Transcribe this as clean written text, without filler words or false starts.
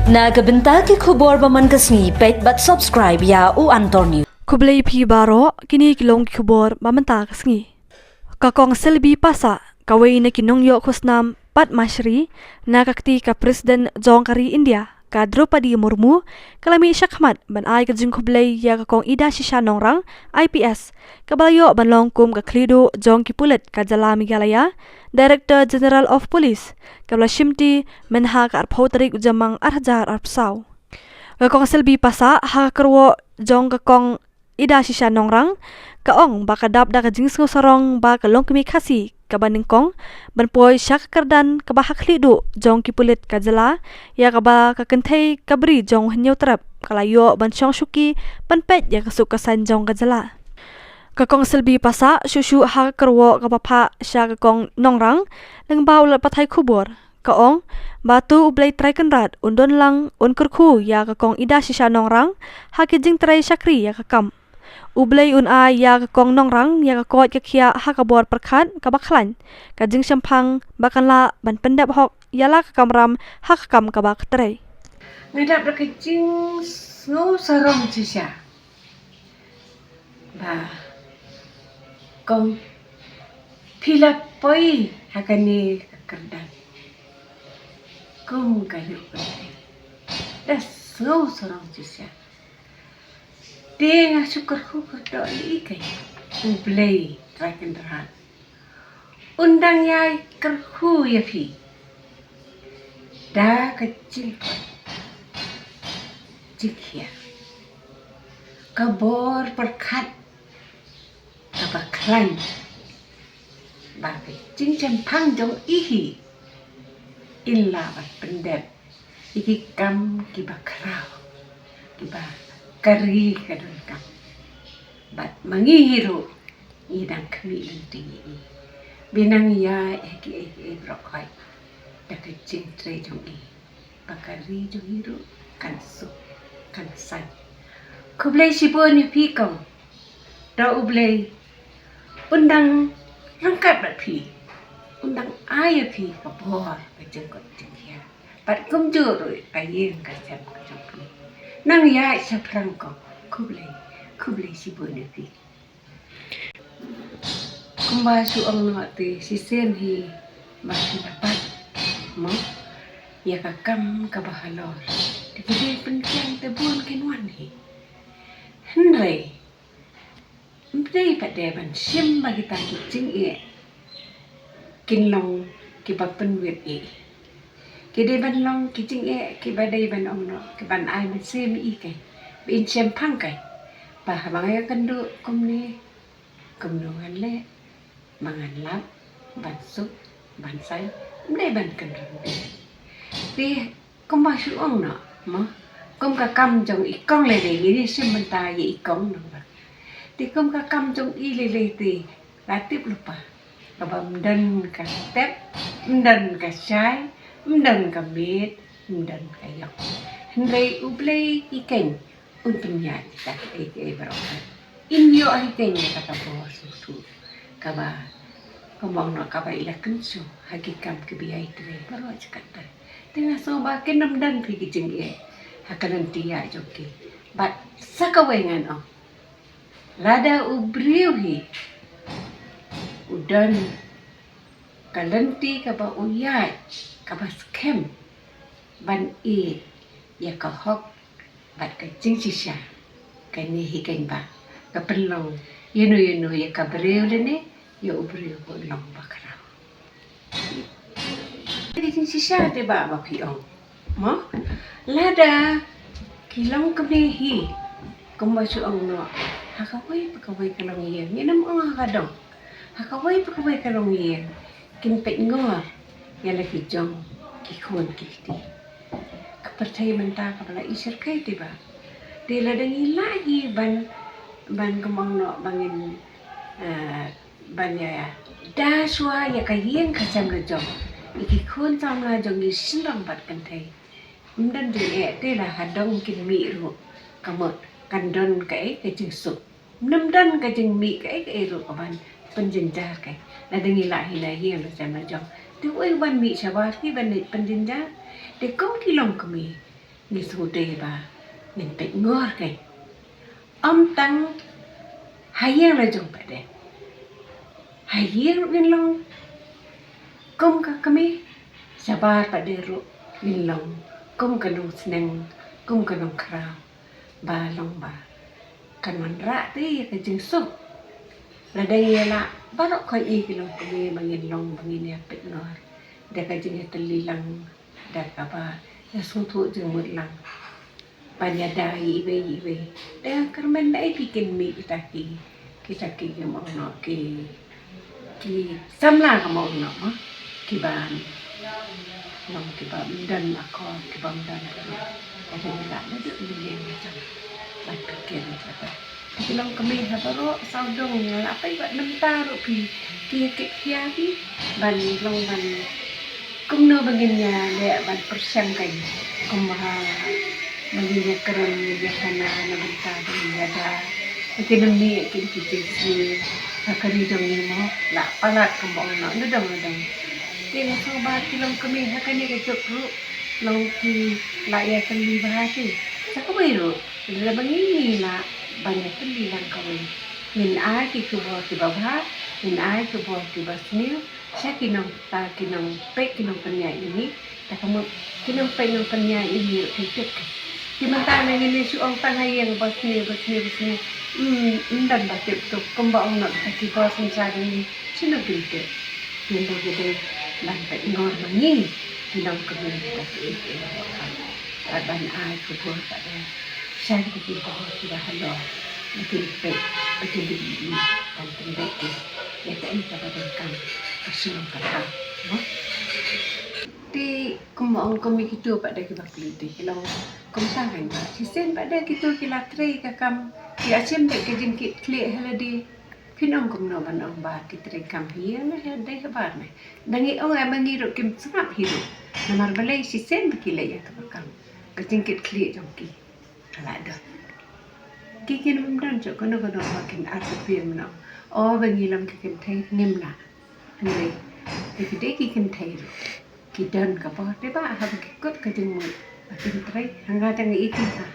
Nagabenta ki khubor baman kasni pet but subscribe ya u Antonio. Kublai pi baro kini kilong kubor mamanta kasngi. Kakong selbi pasa kawai na kinong yo khusnam Pat Mashri na kakti ka Presiden Jongkari India ka Draupadi Murmu kalami Syakmat ban ay ka jing kublai ya kakong ida shisha nongrang IPS kabalayo ban longkum ka klido jong kipulet ka jalami galaya Director General of Police kabla shimti menha ka arpau tarik jamang arhajar arpsau. Kakong selbi pasa ha kerwo jong kakong ida shisha nongrang kaong baka dap da ka jings ngosarong ba ka longkumi kasi kabaning kong ban poi syak kardan ka bahak lidu jong kipulit ka jala ya ka ba ka kenthei kabri jong hnyau trap kalayo ban chong shuki ban pet ya ka sukasan jong ka jala. Kakong selbi pasa shushu ha kerwo ka papa sya kakong nongrang nang baul pathai khubor kaong batu ublai trai kenrat undon lang unkurku ya kakong ida shisha nongrang ha ki jing trai syakri ya kakam ublai un a ya kakong nongrang ya kakot ka khia ha kabor perkhat ka baklan ka jing shampang bakanla ban pendap hok yala ka kamram ha kam ka bak trai Ngadap ra kecing snow sarong sisya. Ba kong pila poi hakani kerdan. Kong kayu kerdan. Das snow sarong sisya. Dia nga syukur ku kerdo ikai. Ublay trakendrahan. Undang yai kerhu ya fi. Da kecil koi. Jikia kabor perkat kabaklan bagai cincin pangjong ihi illa bat pendep iki kam kibakrau kiba kari kadon kam bat mangihiru idang kami lentingi binang ya eki brokai dakai cintre jong i bakari jong hiru kan sup kan san kublai sibon ni pikong da ublai undang rangkat bat pi undang ay pi kabor bajengkot tingkia pat kumjur ayeng ka jam ka jam nang ya sa prangko kublai sibon ni pi kumba su ong no te si sen hi ma dapat mo ya kakam kabahalor dikide penkian tebuan kenwan hi henry mdei pada ban sim bagi ta kicing e kinlong ki bapen wet e kide ban long kicing e ki badai ban ong no ki ban ai ban sim i kai bin sem phang kai ba bangai kandu kumni kumnungan le mangan lap ban sup ban sai mdei ban kandu di kumba su ong no mo công cả cầm trong ít con lề lề đi xem bên tai vậy ít con nữa mà thì công cả cầm trong y lề lề thì đã tiếp lúc và bầm đần cả tép đần cả trái đần cả miết đần cả dọc hình đây ublay y cảnh un penyat tak e berapa in yo ai cảnh người ta bò su cả ba ngomong no cả ba ilah kensu hagi kam kebiai tre baru cakap tengah soba kenam dan pergi jengge hakanan tia joki bat sakawengan o lada ubriuhi udan kalenti ka ba uyat ka ba skem ban e ya ka hok bat ka jingsisha ka ni hiken ba ka penlong yenu ya ka breu lene ya ubriu ko long bakra jingsisha te ba piong mo lada kilong kebehi kumbasu ong no hakawai pakawai kalong yen minam ong hakadong hakawai pakawai kalong yen kimpet ngor yala kijong kikon kiti kapercaya menta kapala isir kai tiba dela dengi lagi ban kemong no bangin ban ya daswa ya kayeng kasam lejong iki khun sam la jong ni sinrang bat kan thai dan dia te là hadong kin mi ru kamot kandon cái chừng sụp năm đân cái chừng mi cái ru của ban penjenjar cái là dengi lại hi hiang lo jam lo jong tu oi ban mi sabar ki ban penjenjar de kong ki long kami ni sude ba nin pe ngor kai om tang hayang la jong pade hayang nin long kum ka kami sabar pade ru nin long kum ka nong seneng kum ka nong krau ba long ba kan man ra ti ka jing su la dai la barok ko i ki long kami bangin long bangin ya pe ngor da ka jing teli lang da ka ba ya su thu jing mut lang panyada ibe da kermen dai bikin mi kita ki mau no ki samla ka mau no ki ban long ki ba dan ako ki ba dan ada la na du ni ni macam ban pikir kata long kami ha baro saudong la pai ba nam ta ro ki kia ki ban long ban kum no bagin ya le ban persang kai kum ha bagin ya keren ya kana na banta ya da ikin ni ikin si hakari dong ni mo la palat kum bong no dong tin so ba kilong kami hakani ke chokru long ki la ya kali bahati sakabai ro la bangini la banyak kali lang kawin min ai ki kubo ki babha min ai kubo ki basni sa kinong ta kinong pe kinong panya ini ta kamu kinong pe kinong panya ini titik di mata na ini su ong tangayang basni dan batik tu kembang nak ki bos mencari ni sino gitu yang begitu dan pe ngor mangin kinong kami ta ki ban ai kubo ta saya ki kubo sudah halo betul pe betul di dan pendek ya tak ini dapat kan kesulitan kata di kemong kami gitu pada kita pilih kalau kumsang kan si sen pada gitu kita try kakam ki acem dek ke jengkit klik haladi kinong kumno banong ba kita rekam hiang na dek kabar na dangi ong abangi ro kim sangap hiru namar balai si sen bekilai ya kakam ke jengkit klik jongki ala ada kikin memdan cok kono makin arti pian no oh bangilam kikin thai nimla anyway jadi kikin thai kidan ka pa ba ha kikot ka jeng mo atin trai hanga tang ikin sa